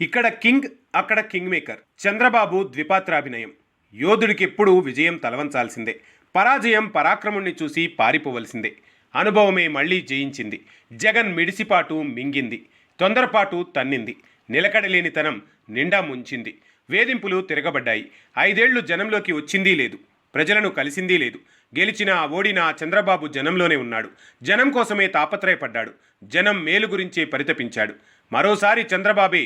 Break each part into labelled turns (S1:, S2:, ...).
S1: ఇక్కడ కింగ్, అక్కడ king maker. Chandrababu ద్విపాత్రాభినయం. యోధుడికెప్పుడు విజయం తలవంచాల్సిందే. పరాజయం పరాక్రముణ్ణి చూసి పారిపోవలసిందే. అనుభవమే మళ్లీ జయించింది. జగన్ మిడిసిపాటు మింగింది. తొందరపాటు తన్నింది. నిలకడలేనితనం నిండా ముంచింది. వేధింపులు తిరగబడ్డాయి. 5 ఏళ్లు జనంలోకి వచ్చిందీ లేదు. ప్రజలను కలిసిందీ లేదు. గెలిచినా ఓడినా చంద్రబాబు జనంలోనే ఉన్నాడు. జనం కోసమే తాపత్రయపడ్డాడు. జనం మేలు గురించే పరితపించాడు. మరోసారి చంద్రబాబే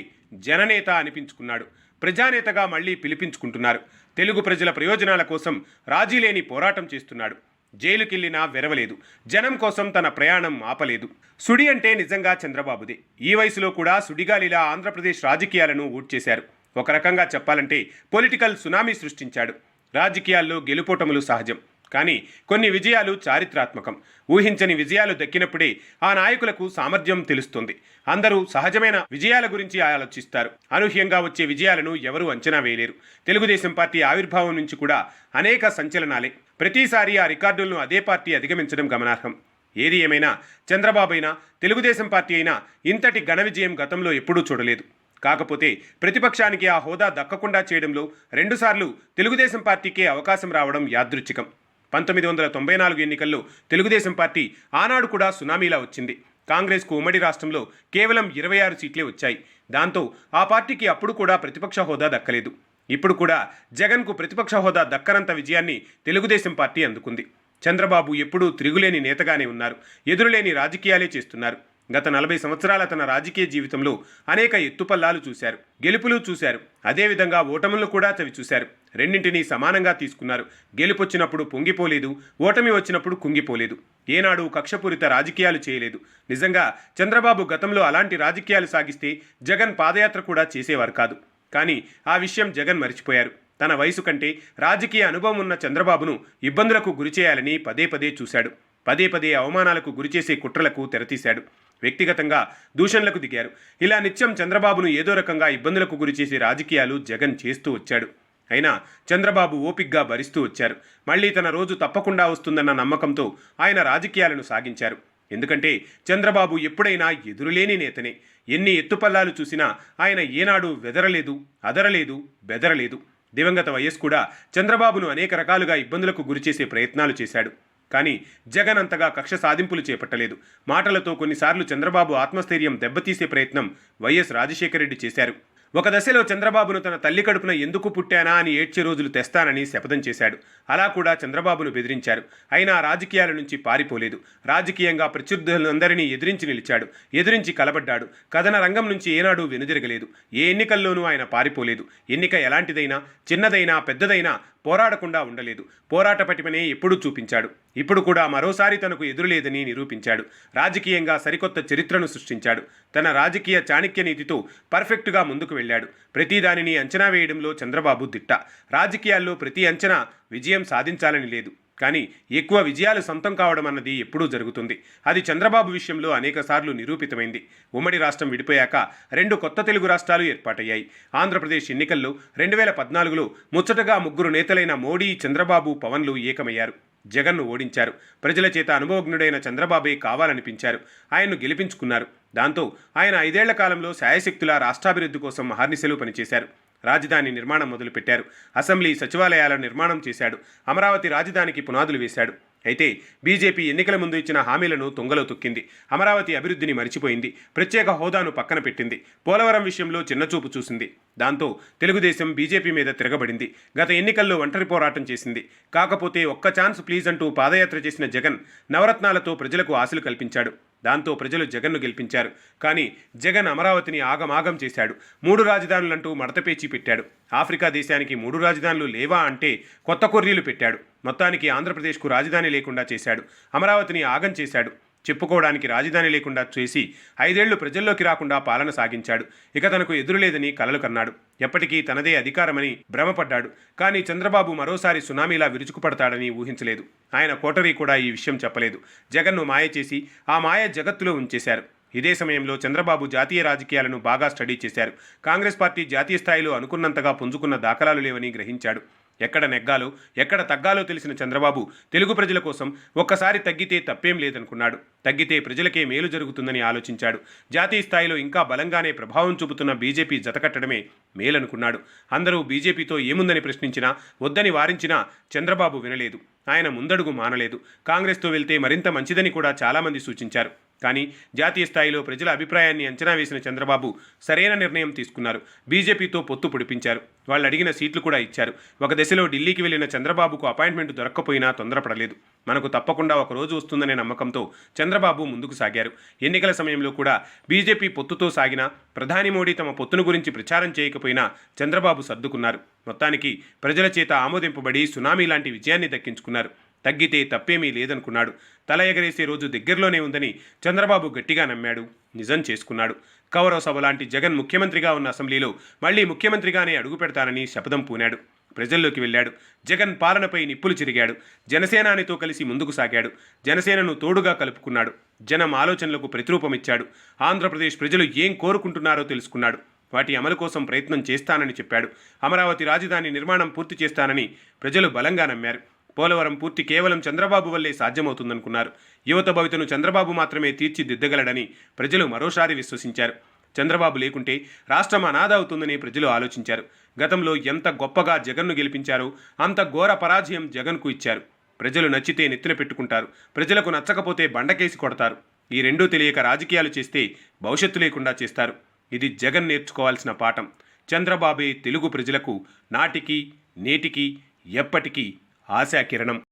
S1: జననేత అనిపించుకున్నాడు. ప్రజానేతగా మళ్లీ పిలిపించుకుంటున్నారు. తెలుగు ప్రజల ప్రయోజనాల కోసం రాజీలేని పోరాటం చేస్తున్నాడు. జైలుకెళ్లినా వెరవలేదు. జనం కోసం తన ప్రయాణం ఆపలేదు. సుడి అంటే నిజంగా చంద్రబాబుదే. ఈ వయసులో కూడా సుడిగాలిలా ఆంధ్రప్రదేశ్ రాజకీయాలను ఊడ్చేశారు. ఒక రకంగా చెప్పాలంటే పొలిటికల్ సునామీ సృష్టించాడు. రాజకీయాల్లో గెలుపోటములు సహజం. కానీ కొన్ని విజయాలు చారిత్రాత్మకం. ఊహించని విజయాలు దక్కినప్పుడే ఆ నాయకులకు సామర్థ్యం తెలుస్తుంది. అందరూ సహజమైన విజయాల గురించి ఆలోచిస్తారు. అనూహ్యంగా వచ్చే విజయాలను ఎవరూ అంచనా వేయలేరు. తెలుగుదేశం పార్టీ ఆవిర్భావం నుంచి కూడా అనేక సంచలనాలే. ప్రతిసారి ఆ రికార్డులను అదే పార్టీ అధిగమించడం గమనార్హం. ఏది ఏమైనా చంద్రబాబు అయినా తెలుగుదేశం పార్టీ అయినా ఇంతటి ఘన విజయం గతంలో ఎప్పుడూ చూడలేదు. కాకపోతే ప్రతిపక్షానికి ఆ హోదా దక్కకుండా చేయడంలో 2 సార్లు తెలుగుదేశం పార్టీకే అవకాశం రావడం యాదృచ్ఛికం. 1994 ఎన్నికల్లో తెలుగుదేశం పార్టీ ఆనాడు కూడా సునామీలా వచ్చింది. కాంగ్రెస్కు ఉమ్మడి రాష్ట్రంలో కేవలం 26 సీట్లే వచ్చాయి. దాంతో ఆ పార్టీకి అప్పుడు కూడా ప్రతిపక్ష హోదా దక్కలేదు. ఇప్పుడు కూడా జగన్కు ప్రతిపక్ష హోదా దక్కనంత విజయాన్ని తెలుగుదేశం పార్టీ అందుకుంది. చంద్రబాబు ఎప్పుడూ తిరుగులేని నేతగానే ఉన్నారు. ఎదురులేని రాజకీయాలే చేస్తున్నారు. గత 40 సంవత్సరాల తన రాజకీయ జీవితంలో అనేక ఎత్తుపల్లాలు చూశారు. గెలుపులు చూశారు. అదేవిధంగా ఓటములను కూడా చవిచూశారు. రెండింటినీ సమానంగా తీసుకున్నారు. గెలుపొచ్చినప్పుడు పొంగిపోలేదు. ఓటమి వచ్చినప్పుడు కుంగిపోలేదు. ఏనాడు కక్షపూరిత రాజకీయాలు చేయలేదు. నిజంగా చంద్రబాబు గతంలో అలాంటి రాజకీయాలు సాగిస్తే జగన్ పాదయాత్ర కూడా చేసేవారు కాదు. కానీ ఆ విషయం జగన్ మరిచిపోయారు. తన వయసు కంటే రాజకీయ అనుభవం ఉన్న చంద్రబాబును ఇబ్బందులకు గురిచేయాలని పదే పదే చూశాడు. పదే పదే అవమానాలకు గురిచేసే కుట్రలకు తెరతీశాడు. వ్యక్తిగతంగా దూషణలకు దిగారు. ఇలా నిత్యం చంద్రబాబును ఏదో రకంగా ఇబ్బందులకు గురిచేసే రాజకీయాలు జగన్ చేస్తూ వచ్చాడు. అయినా చంద్రబాబు ఓపిగ్గా భరిస్తూ వచ్చారు. మళ్లీ తన రోజు తప్పకుండా వస్తుందన్న నమ్మకంతో ఆయన రాజకీయాలను సాగించారు. ఎందుకంటే చంద్రబాబు ఎప్పుడైనా ఎదురులేని నేతనే. ఎన్ని ఎత్తుపల్లాలు చూసినా ఆయన ఏనాడు వెదరలేదు, అదరలేదు, బెదరలేదు. దివంగత వైఎస్ కూడా చంద్రబాబును అనేక రకాలుగా ఇబ్బందులకు గురిచేసే ప్రయత్నాలు చేశాడు. కానీ జగన్ అంతగా కక్ష సాధింపులు చేపట్టలేదు. మాటలతో కొన్నిసార్లు చంద్రబాబు ఆత్మస్థైర్యం దెబ్బతీసే ప్రయత్నం వైఎస్ రాజశేఖర రెడ్డి చేశారు. ఒక దశలో చంద్రబాబును తన తల్లి కడుపున ఎందుకు పుట్టానా అని ఏడ్చే రోజులు తెస్తానని శపథం చేశాడు. అలా కూడా చంద్రబాబును బెదిరించారు. అయినా రాజకీయాల నుంచి పారిపోలేదు. రాజకీయంగా ప్రత్యర్థులందరినీ ఎదిరించి నిలిచాడు. ఎదిరించి కలబడ్డాడు. కథన రంగం నుంచి ఏనాడు వెనుదిరగలేదు. ఏ ఎన్నికల్లోనూ ఆయన పారిపోలేదు. ఎన్నిక ఎలాంటిదైనా, చిన్నదైనా, పెద్దదైనా పోరాడకుండా ఉండలేదు. పోరాట పటిమనే ఎప్పుడూ చూపించాడు. ఇప్పుడు కూడా మరోసారి తనకు ఎదురులేదని నిరూపించాడు. రాజకీయంగా సరికొత్త చరిత్రను సృష్టించాడు. తన రాజకీయ చాణక్య నీతితో పర్ఫెక్ట్గా ముందుకు వెళ్ళాడు. ప్రతిదానిని అంచనా వేయడంలో చంద్రబాబు దిట్ట. రాజకీయాల్లో ప్రతి అంచనా విజయం సాధించాలని లేదు. కానీ ఎక్కువ విజయాలు సొంతం కావడం అన్నది ఎప్పుడూ జరుగుతుంది. అది చంద్రబాబు విషయంలో అనేకసార్లు నిరూపితమైంది. ఉమ్మడి రాష్ట్రం విడిపోయాక 2 కొత్త తెలుగు రాష్ట్రాలు ఏర్పాటయ్యాయి. ఆంధ్రప్రదేశ్ ఎన్నికల్లో 2014లో ముచ్చటగా 3 నేతలైన మోడీ, చంద్రబాబు, పవన్లు ఏకమయ్యారు. జగన్ను ఓడించారు. ప్రజల చేత అనుభవజ్ఞుడైన చంద్రబాబే కావాలనిపించారు. ఆయన్ను గెలిపించుకున్నారు. దాంతో ఆయన 5 ఏళ్ల కాలంలో శాయశక్తులా రాష్ట్రాభివృద్ధి కోసం మహర్నిశలు పనిచేశారు. రాజధాని నిర్మాణం మొదలుపెట్టారు. అసెంబ్లీ, సచివాలయాల నిర్మాణం చేశాడు. అమరావతి రాజధానికి పునాదులు వేశాడు. అయితే బీజేపీ ఎన్నికల ముందు ఇచ్చిన హామీలను తుంగలో తొక్కింది. అమరావతి అభివృద్ధిని మరిచిపోయింది. ప్రత్యేక హోదాను పక్కన పెట్టింది. పోలవరం విషయంలో చిన్నచూపు చూసింది. దాంతో తెలుగుదేశం బీజేపీ మీద తిరగబడింది. గత ఎన్నికల్లో ఒంటరి పోరాటం చేసింది. కాకపోతే ఒక్క ఛాన్స్ ప్లీజ్ అంటూ పాదయాత్ర చేసిన జగన్ నవరత్నాలతో ప్రజలకు ఆశలు కల్పించాడు. దాంతో ప్రజలు జగన్ను గెలిపించారు. కానీ జగన్ అమరావతిని ఆగమాగం చేశాడు. 3 రాజధానులంటూ మడతపేచి పెట్టాడు. ఆఫ్రికా దేశానికి 3 రాజధానులు లేవా అంటే కొత్త కొర్రీలు పెట్టాడు. మొత్తానికి ఆంధ్రప్రదేశ్కు రాజధాని లేకుండా చేశాడు. అమరావతిని ఆగం చేశాడు. చెప్పుకోవడానికి రాజధాని లేకుండా చేసి 5 ఏళ్లు ప్రజల్లోకి రాకుండా పాలన సాగించాడు. ఇక తనకు ఎదురులేదని కలలు కన్నాడు. ఎప్పటికీ తనదే అధికారమని భ్రమపడ్డాడు. కానీ చంద్రబాబు మరోసారి సునామీలా విరుచుకుపడతాడని ఊహించలేదు. ఆయన కోటరీ కూడా ఈ విషయం చెప్పలేదు. జగన్ను మాయ చేసి ఆ మాయ జగత్తులో ఉంచేశారు. ఇదే సమయంలో చంద్రబాబు జాతీయ రాజకీయాలను బాగా స్టడీ చేశారు. కాంగ్రెస్ పార్టీ జాతీయ స్థాయిలో అనుకున్నంతగా పుంజుకున్న దాఖలాలు లేవని గ్రహించాడు. ఎక్కడ నెగ్గాలో ఎక్కడ తగ్గాలో తెలిసిన చంద్రబాబు తెలుగు ప్రజల కోసం ఒక్కసారి తగ్గితే తప్పేం లేదనుకున్నాడు. తగ్గితే ప్రజలకే మేలు జరుగుతుందని ఆలోచించాడు. జాతీయ స్థాయిలో ఇంకా బలంగానే ప్రభావం చూపుతున్న బీజేపీ జతకట్టడమే మేలనుకున్నాడు. అందరూ బీజేపీతో ఏముందని ప్రశ్నించినా, వద్దని వారించినా చంద్రబాబు వినలేదు. ఆయన ముందడుగు మానలేదు. కాంగ్రెస్తో వెళ్తే మరింత మంచిదని కూడా చాలామంది సూచించారు. కానీ జాతీయ స్థాయిలో ప్రజల అభిప్రాయాన్ని అంచనా వేసిన చంద్రబాబు సరైన నిర్ణయం తీసుకున్నారు. బీజేపీతో పొత్తు పొడిపించారు. వాళ్ళు అడిగిన సీట్లు కూడా ఇచ్చారు. ఒక దశలో ఢిల్లీకి వెళ్లిన చంద్రబాబుకు అపాయింట్మెంట్ దొరక్కపోయినా తొందరపడలేదు. మనకు తప్పకుండా ఒక రోజు వస్తుందనే నమ్మకంతో చంద్రబాబు ముందుకు సాగారు. ఎన్నికల సమయంలో కూడా బీజేపీ పొత్తుతో సాగినా, ప్రధాని మోడీ తమ పొత్తును గురించి ప్రచారం చేయకపోయినా చంద్రబాబు సర్దుకున్నారు. మొత్తానికి ప్రజల చేత ఆమోదింపబడి సునామీ లాంటి విజయాన్ని దక్కించుకున్నారు. తగ్గితే తప్పేమీ లేదనుకున్నాడు. తల ఎగరేసే రోజు దగ్గరలోనే ఉందని చంద్రబాబు గట్టిగా నమ్మాడు. నిజం చేసుకున్నాడు. కౌరవ సభ లాంటి జగన్ ముఖ్యమంత్రిగా ఉన్న అసెంబ్లీలో మళ్లీ ముఖ్యమంత్రిగానే అడుగు పెడతానని శపథం పూనాడు. ప్రజల్లోకి వెళ్ళాడు. జగన్ పాలనపై నిప్పులు చిరిగాడు. జనసేనానితో కలిసి ముందుకు సాగాడు. జనసేనను తోడుగా కలుపుకున్నాడు. జనం ఆలోచనలకు ప్రతిరూపమిచ్చాడు. ఆంధ్రప్రదేశ్ ప్రజలు ఏం కోరుకుంటున్నారో తెలుసుకున్నాడు. వాటి అమలు కోసం ప్రయత్నం చేస్తానని చెప్పాడు. అమరావతి రాజధాని నిర్మాణం పూర్తి చేస్తానని ప్రజలు బలంగా నమ్మారు. పోలవరం పూర్తి కేవలం చంద్రబాబు వల్లే సాధ్యమవుతుందనుకున్నారు. యువత భవితను చంద్రబాబు మాత్రమే తీర్చిదిద్దగలడని ప్రజలు మరోసారి విశ్వసించారు. చంద్రబాబు లేకుంటే రాష్ట్రం అనాథ అవుతుందని ప్రజలు ఆలోచించారు. గతంలో ఎంత గొప్పగా జగన్ను గెలిపించారో అంత ఘోర పరాజయం జగన్కు ఇచ్చారు. ప్రజలు నచ్చితే నెత్తిన పెట్టుకుంటారు. ప్రజలకు నచ్చకపోతే బండకేసి కొడతారు. ఈ రెండూ తెలియక రాజకీయాలు చేస్తే భవిష్యత్తు లేకుండా చేస్తారు. ఇది జగన్ నేర్చుకోవాల్సిన పాఠం. చంద్రబాబే తెలుగు ప్రజలకు నాటికి నేటికి ఎప్పటికీ ఆశాకిరణం.